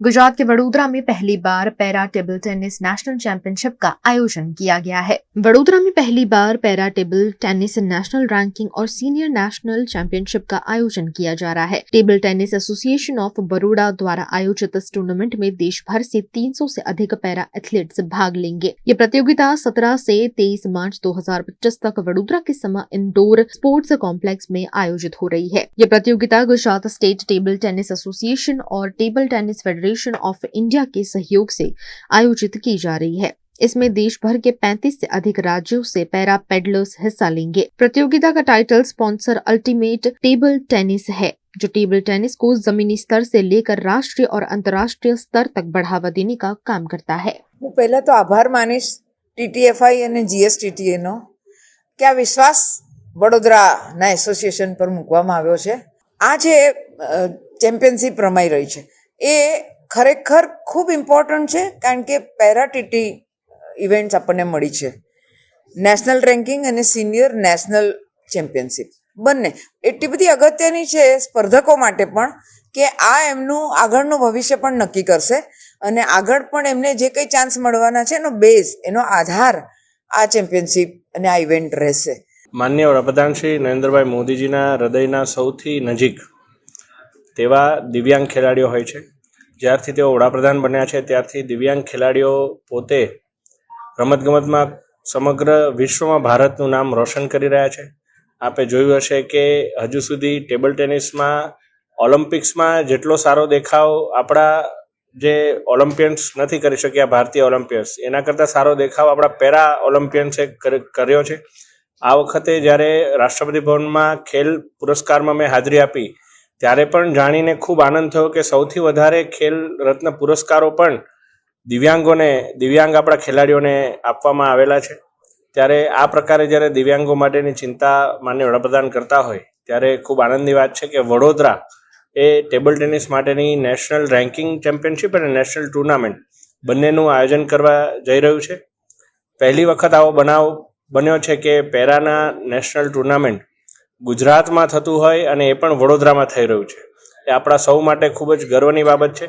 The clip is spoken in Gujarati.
गुजरात के वडोदरा में पहली बार para table tennis national championship का आयोजन किया गया है। वडोदरा में पहली बार para table tennis national ranking और सीनियर नेशनल चैंपियनशिप का आयोजन किया जा रहा है। Table tennis association of Baroda द्वारा आयोजित इस टूर्नामेंट में देश भर से 300 से अधिक पैरा एथलीट्स भाग लेंगे। ये प्रतियोगिता 17 से 23 मार्च 2025 तक वडोदरा के समा इंडोर स्पोर्ट्स कॉम्प्लेक्स में आयोजित हो रही है। ये प्रतियोगिता Gujarat state table tennis association और table tennis federation of India के सहयोग से आयोजित की जा रही है। इसमें देश भर के 35 से अधिक राज्यों से पैरा पेडलर्स हिस्सा लेंगे। प्रतियोगिता का title sponsor ultimate table tennis है, जो टेबल टेनिस को जमीनी स्तर से लेकर राष्ट्रीय और अंतर्राष्ट्रीय स्तर तक बढ़ावा देने का काम करता है। હું પહેલા તો આભાર માનીશ TTFI અને GSTTA નો કે આ વિશ્વાસ વડોદરાના એસોસિએશન પર મૂકવામાં આવ્યો છે। આ જે ચેમ્પિયનશિપ રમાઈ રહી છે એ ખરેખર ખૂબ ઇમ્પોર્ટન્ટ છે, કારણ કે પેરા TT ઇવેન્ટ્સ આપણને મળી છે। નેશનલ રેન્કિંગ અને સિનિયર નેશનલ ચેમ્પિયનશિપ બંને એટલી બધી અગત્યની છે સ્પર્ધકો માટે પણ કે આ એમનું આગળનું ભવિષ્ય પણ નક્કી કરશે અને આગળ પણ એમને જે કંઈ ચાન્સ મળવાના છે એનો બેઝ, એનો આધાર આ ચેમ્પિયનશિપ અને આ ઇવેન્ટ રહેશે। માનનીય વડાપ્રધાન શ્રી નરેન્દ્રભાઈ મોદીજીના હૃદયના સૌથી નજીક તેવા દિવ્યાંગ ખેલાડીઓ હોય છે। જ્યારથી તેઓ વડાપ્રધાન બન્યા છે ત્યારથી દિવ્યાંગ ખેલાડીઓ પોતે રમતગમતમાં સમગ્ર વિશ્વમાં ભારતનું નામ રોશન કરી રહ્યા છે। આપે જોયું હશે કે હજુ સુધી ટેબલ ટેનિસમાં ઓલિમ્પિક્સમાં જેટલો સારો દેખાવ આપણા જે ઓલિમ્પિયન્સ નથી કરી શક્યા, ભારતીય ઓલિમ્પિયન્સ, એના કરતાં સારો દેખાવ આપણા પેરા ઓલિમ્પિયન્સે કર્યો છે। આ વખતે જ્યારે રાષ્ટ્રપતિ ભવનમાં ખેલ પુરસ્કારમાં મેં હાજરી આપી ત્યારે પણ જાણીને ખૂબ આનંદ થયો કે સૌથી વધારે ખેલ રત્ન પુરસ્કારો પણ દિવ્યાંગ આપણા ખેલાડીઓને આપવામાં આવેલા છે। ત્યારે આ પ્રકારે જ્યારે દિવ્યાંગો માટેની ચિંતા માનનીય વડાપ્રધાન કરતા હોય ત્યારે ખૂબ આનંદની વાત છે કે વડોદરા એ ટેબલ ટેનિસ માટેની નેશનલ રેન્કિંગ ચેમ્પિયનશિપ અને નેશનલ ટુર્નામેન્ટ બંનેનું આયોજન કરવા જઈ રહ્યું છે। પહેલી વખત આવો બનાવ બન્યો છે કે પેરાના નેશનલ ટુર્નામેન્ટ ગુજરાતમાં થતું હોય અને એ પણ વડોદરામાં થઈ રહ્યું છે। એ આપણા સૌ માટે ખૂબ જ ગર્વની બાબત છે।